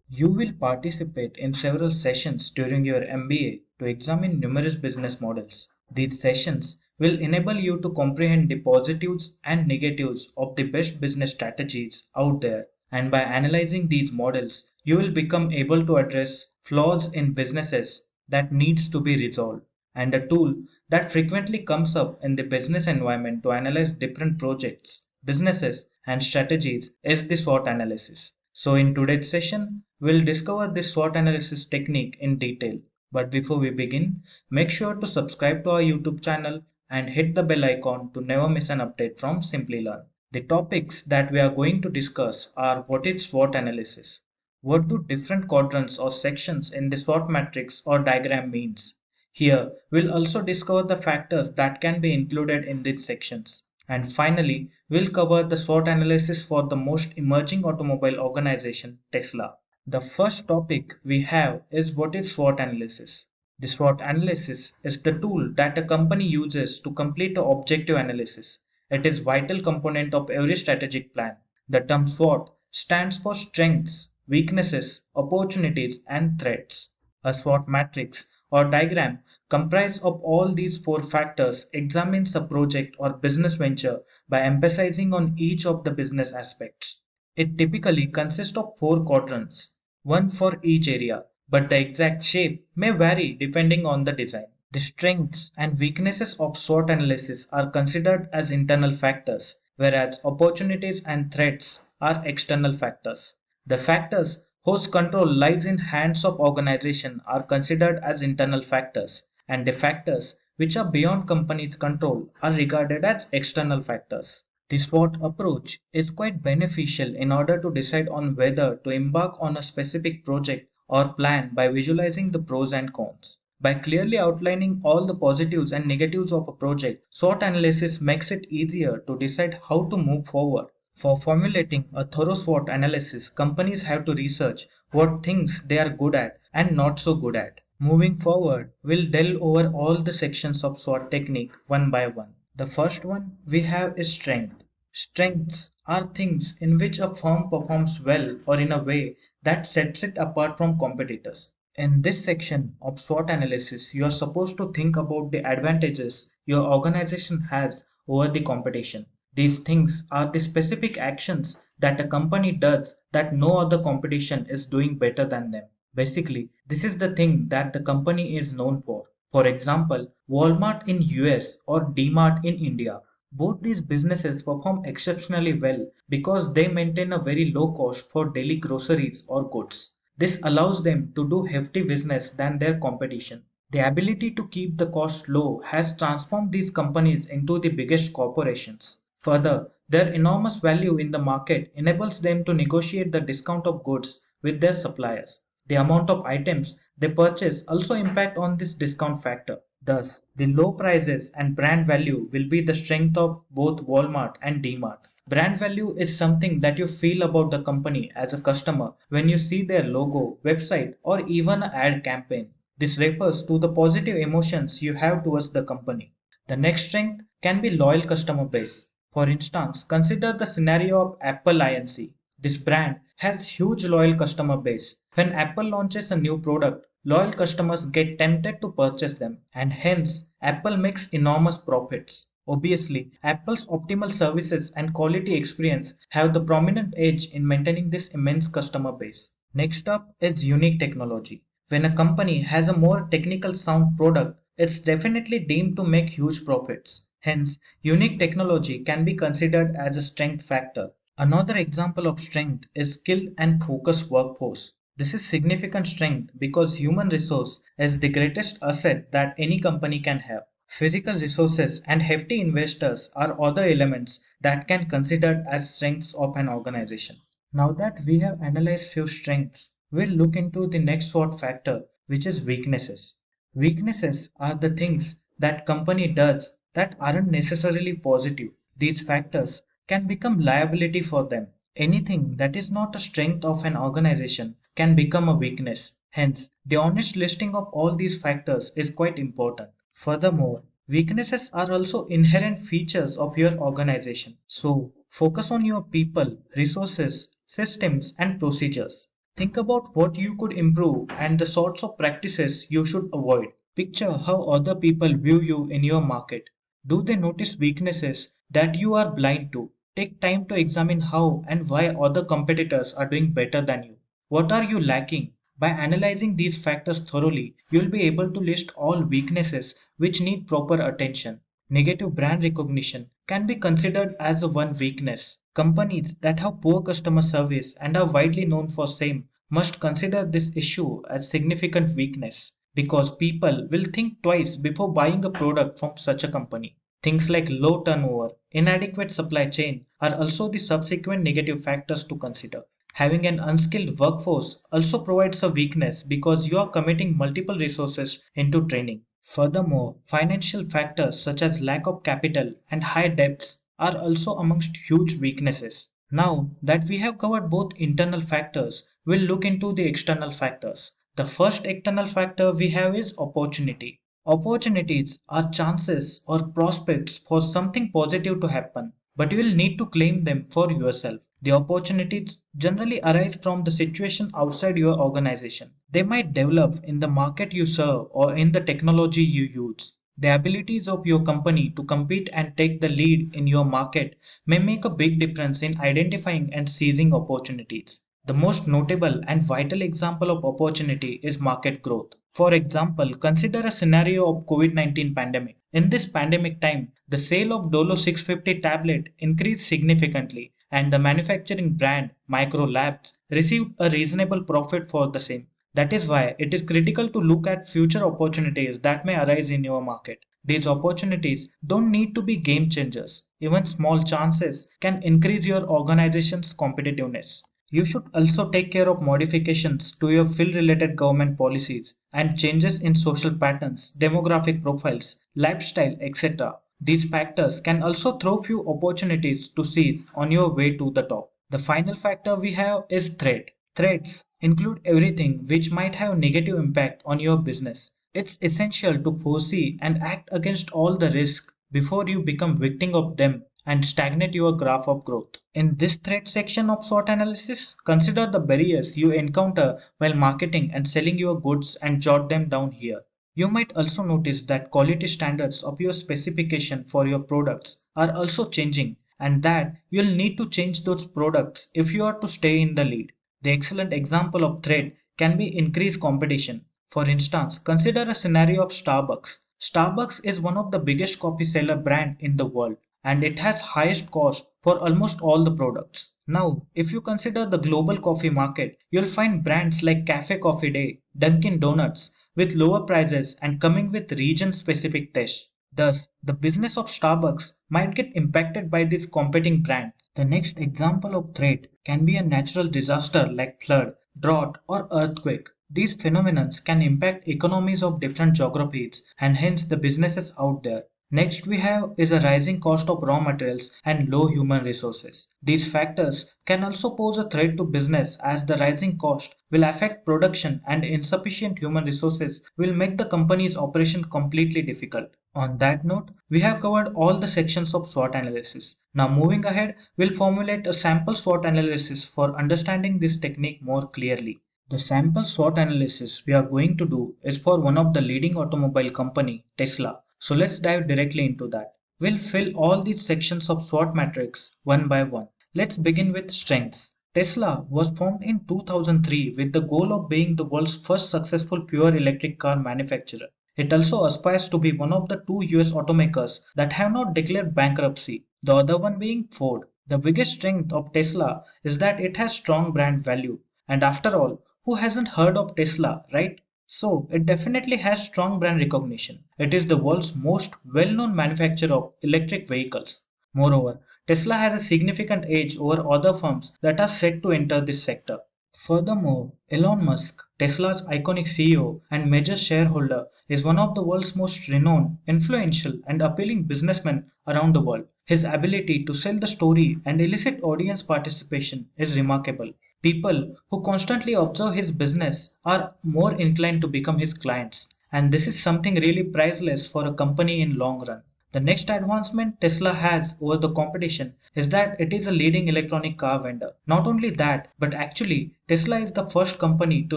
You will participate in several sessions during your MBA to examine numerous business models. These sessions will enable you to comprehend the positives and negatives of the best business strategies out there, and by analyzing these models, you will become able to address flaws in businesses that needs to be resolved. And a tool that frequently comes up in the business environment to analyze different projects, businesses, and strategies is the SWOT analysis. So in today's session, we'll discover this SWOT analysis technique in detail. But before we begin, make sure to subscribe to our YouTube channel and hit the bell icon to never miss an update from Simplilearn. The topics that we are going to discuss are: what is SWOT analysis? What do different quadrants or sections in the SWOT matrix or diagram means? Here, we'll also discover the factors that can be included in these sections. And finally, we'll cover the SWOT analysis for the most emerging automobile organization, Tesla. The first topic we have is: what is SWOT analysis? The SWOT analysis is the tool that a company uses to complete the objective analysis. It is a vital component of every strategic plan. The term SWOT stands for strengths, weaknesses, opportunities, and threats. A SWOT matrix or diagram comprised of all these four factors examines a project or business venture by emphasizing on each of the business aspects. It typically consists of four quadrants, one for each area, but the exact shape may vary depending on the design. The strengths and weaknesses of SWOT analysis are considered as internal factors, whereas opportunities and threats are external factors. The factors whose control lies in hands of organization are considered as internal factors, and the factors which are beyond company's control are regarded as external factors. The SWOT approach is quite beneficial in order to decide on whether to embark on a specific project or plan by visualizing the pros and cons. By clearly outlining all the positives and negatives of a project, SWOT analysis makes it easier to decide how to move forward. For formulating a thorough SWOT analysis, companies have to research what things they are good at and not so good at. Moving forward, we'll delve over all the sections of SWOT technique one by one. The first one we have is strength. Strengths are things in which a firm performs well or in a way that sets it apart from competitors. In this section of SWOT analysis, you are supposed to think about the advantages your organization has over the competition. These things are the specific actions that a company does that no other competition is doing better than them. Basically, this is the thing that the company is known for. For example, Walmart in US or DMart in India. Both these businesses perform exceptionally well because they maintain a very low cost for daily groceries or goods. This allows them to do hefty business than their competition. The ability to keep the cost low has transformed these companies into the biggest corporations. Further, their enormous value in the market enables them to negotiate the discount of goods with their suppliers. The amount of items they purchase also impact on this discount factor. Thus, the low prices and brand value will be the strength of both Walmart and DMart. Brand value is something that you feel about the company as a customer when you see their logo, website, or even an ad campaign. This refers to the positive emotions you have towards the company. The next strength can be loyal customer base. For instance, consider the scenario of Apple Inc. This brand has huge loyal customer base. When Apple launches a new product, loyal customers get tempted to purchase them, and hence Apple makes enormous profits. Obviously, Apple's optimal services and quality experience have the prominent edge in maintaining this immense customer base. Next up is unique technology. When a company has a more technical sound product, it's definitely deemed to make huge profits. Hence, unique technology can be considered as a strength factor. Another example of strength is skilled and focused workforce. This is significant strength because human resource is the greatest asset that any company can have. Physical resources and hefty investors are other elements that can considered as strengths of an organization. Now that we have analyzed few strengths, we'll look into the next SWOT factor, which is weaknesses. Weaknesses are the things that company does that aren't necessarily positive. These factors can become liability for them. Anything that is not a strength of an organization can become a weakness. Hence, the honest listing of all these factors is quite important. Furthermore, Weaknesses are also inherent features of your organization. So, focus on your people, resources, systems, and procedures. Think about what you could improve and the sorts of practices you should avoid. Picture how other people view you in your market. Do they notice weaknesses that you are blind to? Take time to examine how and why other competitors are doing better than you. What are you lacking? By analyzing these factors thoroughly, you'll be able to list all weaknesses which need proper attention. Negative brand recognition can be considered as a one weakness. Companies that have poor customer service and are widely known for same must consider this issue as significant weakness because people will think twice before buying a product from such a company. Things like low turnover, inadequate supply chain are also the subsequent negative factors to consider. Having an unskilled workforce also provides a weakness because you are committing multiple resources into training. Furthermore, financial factors such as lack of capital and high debts are also amongst huge weaknesses. Now that we have covered both internal factors, we'll look into the external factors. The first external factor we have is opportunity. Opportunities are chances or prospects for something positive to happen, but you will need to claim them for yourself. The opportunities generally arise from the situation outside your organization. They might develop in the market you serve or in the technology you use. The abilities of your company to compete and take the lead in your market may make a big difference in identifying and seizing opportunities. The most notable and vital example of opportunity is market growth. For example, consider a scenario of COVID-19 pandemic. In this pandemic time, the sale of Dolo 650 tablet increased significantly and the manufacturing brand Micro Labs received a reasonable profit for the same. That is why it is critical to look at future opportunities that may arise in your market. These opportunities don't need to be game changers. Even small chances can increase your organization's competitiveness. You should also take care of modifications to your field related government policies and changes in social patterns, demographic profiles, lifestyle, etc. These factors can also throw few opportunities to seize on your way to the top. The final factor we have is threat. Threats include everything which might have negative impact on your business. It's essential to foresee and act against all the risk before you become victim of them and stagnate your graph of growth. In this threat section of SWOT analysis, consider the barriers you encounter while marketing and selling your goods and jot them down here. You might also notice that quality standards of your specification for your products are also changing and that you'll need to change those products if you are to stay in the lead. The excellent example of threat can be increased competition. For instance, consider a scenario of Starbucks. Starbucks is one of the biggest coffee seller brand in the world and it has highest cost for almost all the products. Now, if you consider the global coffee market, you'll find brands like Cafe Coffee Day, Dunkin' Donuts with lower prices and coming with region specific tests. Thus, the business of Starbucks might get impacted by these competing brands. The next example of threat can be a natural disaster like flood, drought, or earthquake. These phenomena can impact economies of different geographies and hence the businesses out there. Next we have is a rising cost of raw materials and low human resources. These factors can also pose a threat to business as the rising cost will affect production and insufficient human resources will make the company's operation completely difficult. On that note, we have covered all the sections of SWOT analysis. Now moving ahead, we'll formulate a sample SWOT analysis for understanding this technique more clearly. The sample SWOT analysis we are going to do is for one of the leading automobile company, Tesla. So let's dive directly into that. We'll fill all these sections of SWOT matrix one by one. Let's begin with strengths. Tesla was formed in 2003 with the goal of being the world's first successful pure electric car manufacturer. It also aspires to be one of the two US automakers that have not declared bankruptcy, the other one being Ford. The biggest strength of Tesla is that it has strong brand value. And after all, who hasn't heard of Tesla, right? So, it definitely has strong brand recognition. It is the world's most well known manufacturer of electric vehicles. Moreover, Tesla has a significant edge over other firms that are set to enter this sector. Furthermore, Elon Musk, Tesla's iconic CEO and major shareholder, is one of the world's most renowned, influential, and appealing businessmen around the world. His ability to sell the story and elicit audience participation is remarkable. People who constantly observe his business are more inclined to become his clients, and this is something really priceless for a company in long run. The next advancement Tesla has over the competition is that it is a leading electronic car vendor. Not only that, but actually Tesla is the first company to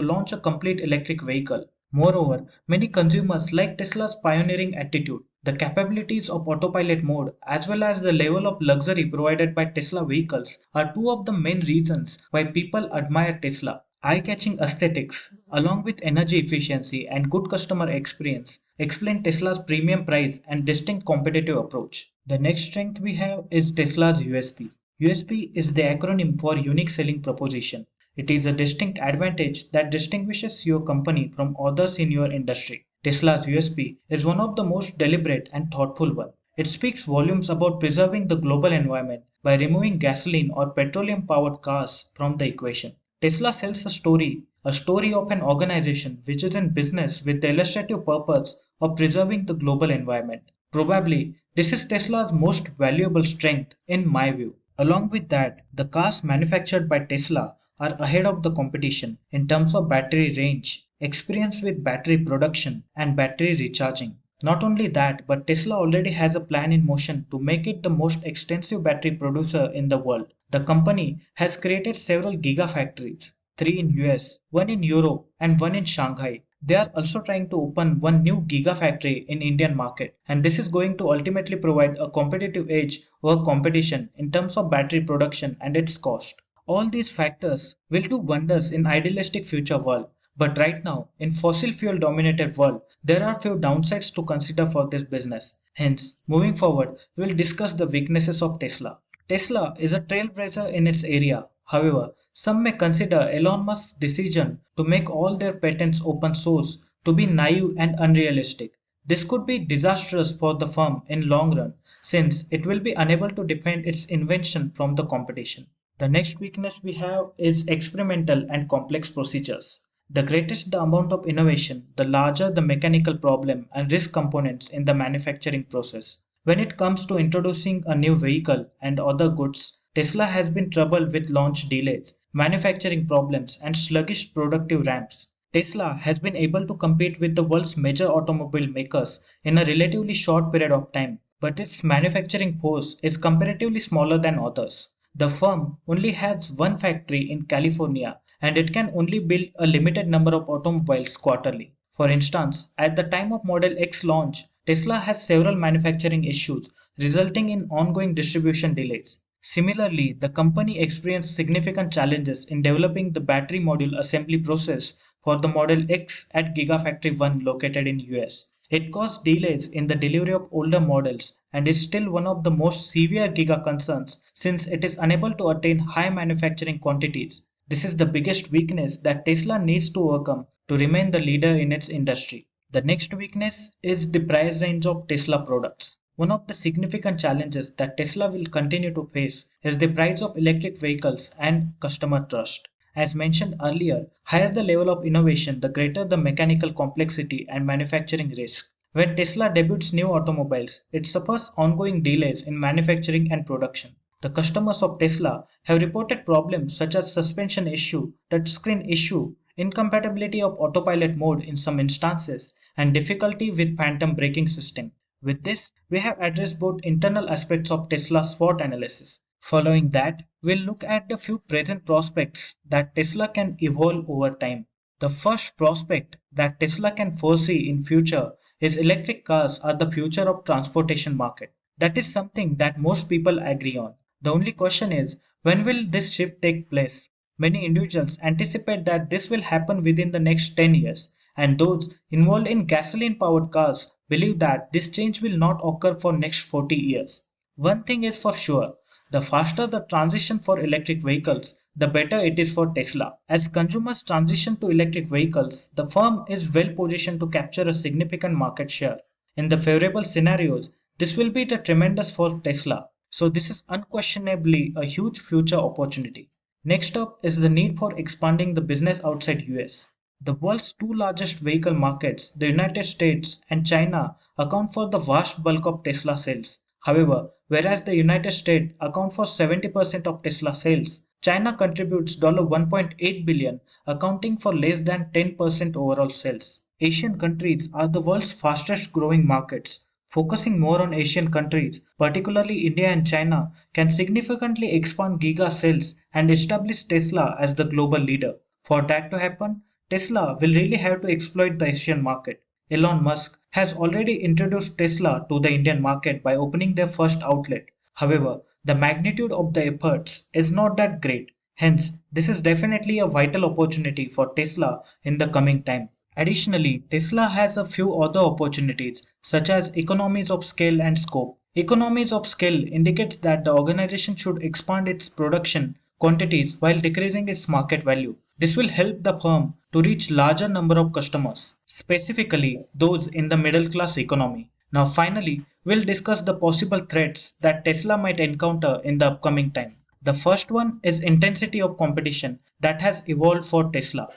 launch a complete electric vehicle. Moreover, many consumers like Tesla's pioneering attitude. The capabilities of autopilot mode as well as the level of luxury provided by Tesla vehicles are two of the main reasons why people admire Tesla. Eye-catching aesthetics, along with energy efficiency and good customer experience, explain Tesla's premium price and distinct competitive approach. The next strength we have is Tesla's USP. USP is the acronym for Unique Selling Proposition. It is a distinct advantage that distinguishes your company from others in your industry. Tesla's USP is one of the most deliberate and thoughtful one. It speaks volumes about preserving the global environment by removing gasoline or petroleum powered cars from the equation. Tesla sells a story of an organization which is in business with the illustrative purpose of preserving the global environment. Probably, this is Tesla's most valuable strength in my view. Along with that, the cars manufactured by Tesla are ahead of the competition in terms of battery range, experience with battery production, and battery recharging. Not only that, but Tesla already has a plan in motion to make it the most extensive battery producer in the world. The company has created several gigafactories, three in US, one in Europe, and one in Shanghai. They are also trying to open one new gigafactory in Indian market, and this is going to ultimately provide a competitive edge over competition in terms of battery production and its cost. All these factors will do wonders in idealistic future world. But right now, in fossil fuel dominated world, there are few downsides to consider for this business. Hence, moving forward, we'll discuss the weaknesses of Tesla. Tesla is a trailblazer in its area. However, some may consider Elon Musk's decision to make all their patents open source to be naive and unrealistic. This could be disastrous for the firm in long run since it will be unable to defend its invention from the competition. The next weakness we have is experimental and complex procedures. The greater the amount of innovation, the larger the mechanical problem and risk components in the manufacturing process. When it comes to introducing a new vehicle and other goods, Tesla has been troubled with launch delays, manufacturing problems, and sluggish productive ramps. Tesla has been able to compete with the world's major automobile makers in a relatively short period of time, but its manufacturing force is comparatively smaller than others. The firm only has one factory in California and it can only build a limited number of automobiles quarterly. For instance, at the time of Model X launch, Tesla has several manufacturing issues resulting in ongoing distribution delays. Similarly, the company experienced significant challenges in developing the battery module assembly process for the Model X at Gigafactory 1 located in US. It caused delays in the delivery of older models and is still one of the most severe Giga concerns since it is unable to attain high manufacturing quantities. This is the biggest weakness that Tesla needs to overcome to remain the leader in its industry. The next weakness is the price range of Tesla products. One of the significant challenges that Tesla will continue to face is the price of electric vehicles and customer trust. As mentioned earlier, higher the level of innovation, the greater the mechanical complexity and manufacturing risk. When Tesla debuts new automobiles, it suffers ongoing delays in manufacturing and production. The customers of Tesla have reported problems such as suspension issue, touchscreen issue, incompatibility of autopilot mode in some instances, and difficulty with phantom braking system. With this, we have addressed both internal aspects of Tesla's SWOT analysis. Following that, we'll look at the few present prospects that Tesla can evolve over time. The first prospect that Tesla can foresee in future is electric cars are the future of transportation market. That is something that most people agree on. The only question is, when will this shift take place? Many individuals anticipate that this will happen within the next 10 years, and those involved in gasoline powered cars believe that this change will not occur for next 40 years. One thing is for sure, the faster the transition for electric vehicles, the better it is for Tesla. As consumers transition to electric vehicles, the firm is well positioned to capture a significant market share. In the favorable scenarios, this will be the tremendous for Tesla. So this is unquestionably a huge future opportunity. Next up is the need for expanding the business outside US. The world's two largest vehicle markets, the United States and China, account for the vast bulk of Tesla sales. However, whereas the United States account for 70% of Tesla sales, China contributes $1.8 billion, accounting for less than 10% overall sales. Asian countries are the world's fastest growing markets. Focusing more on Asian countries, particularly India and China, can significantly expand giga sales and establish Tesla as the global leader. For that to happen, Tesla will really have to exploit the Asian market. Elon Musk has already introduced Tesla to the Indian market by opening their first outlet. However, the magnitude of the efforts is not that great. Hence, this is definitely a vital opportunity for Tesla in the coming time. Additionally, Tesla has a few other opportunities such as economies of scale and scope. Economies of scale indicates that the organization should expand its production quantities while decreasing its market value. This will help the firm to reach larger number of customers, specifically those in the middle class economy. Now finally, we'll discuss the possible threats that Tesla might encounter in the upcoming time. The first one is intensity of competition that has evolved for Tesla.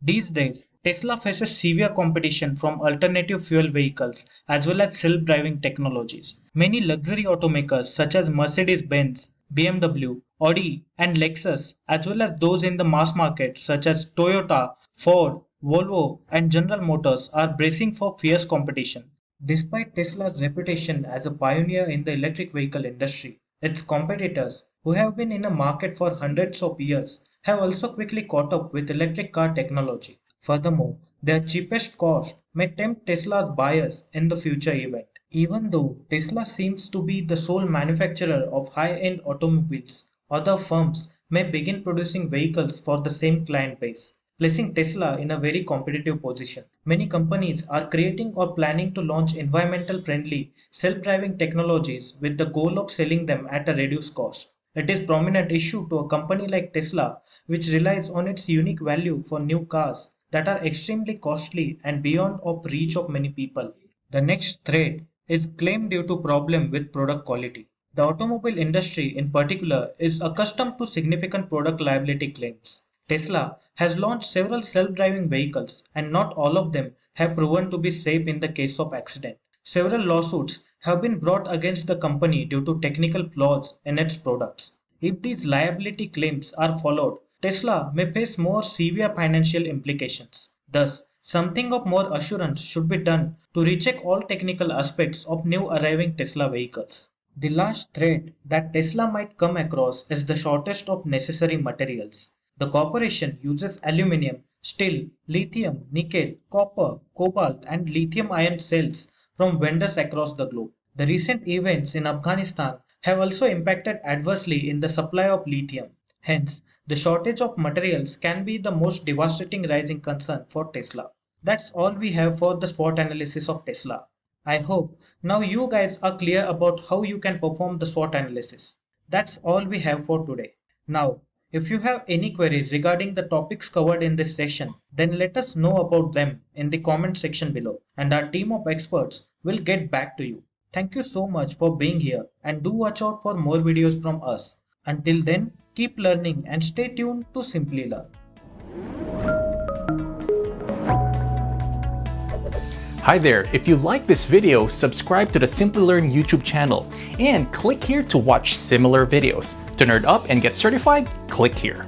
These days, Tesla faces severe competition from alternative fuel vehicles as well as self driving technologies. Many luxury automakers such as Mercedes Benz, BMW, Audi, and Lexus, as well as those in the mass market such as Toyota, Ford, Volvo, and General Motors, are bracing for fierce competition. Despite Tesla's reputation as a pioneer in the electric vehicle industry, its competitors, who have been in the market for hundreds of years, have also quickly caught up with electric car technology. Furthermore, their cheapest cost may tempt Tesla's buyers in the future event. Even though Tesla seems to be the sole manufacturer of high-end automobiles, other firms may begin producing vehicles for the same client base, placing Tesla in a very competitive position. Many companies are creating or planning to launch environmental friendly self-driving technologies with the goal of selling them at a reduced cost. It is a prominent issue to a company like Tesla, which relies on its unique value for new cars that are extremely costly and beyond of reach of many people. The next threat is claim due to problem with product quality. The automobile industry in particular is accustomed to significant product liability claims. Tesla has launched several self-driving vehicles and not all of them have proven to be safe in the case of accident. Several lawsuits have been brought against the company due to technical flaws in its products. If these liability claims are followed, Tesla may face more severe financial implications. Thus, something of more assurance should be done to recheck all technical aspects of new arriving Tesla vehicles. The last threat that Tesla might come across is the shortage of necessary materials. The corporation uses aluminum, steel, lithium, nickel, copper, cobalt, and lithium ion cells from vendors across the globe. The recent events in Afghanistan have also impacted adversely in the supply of lithium. Hence, the shortage of materials can be the most devastating rising concern for Tesla. That's all we have for the SWOT analysis of Tesla. I hope now you guys are clear about how you can perform the SWOT analysis. That's all we have for today. Now, if you have any queries regarding the topics covered in this session, then let us know about them in the comment section below and our team of experts will get back to you. Thank you so much for being here and do watch out for more videos from us. Until then, keep learning and stay tuned to Simplilearn. Hi there, if you like this video, subscribe to the Simplilearn YouTube channel and click here to watch similar videos. To nerd up and get certified, click here.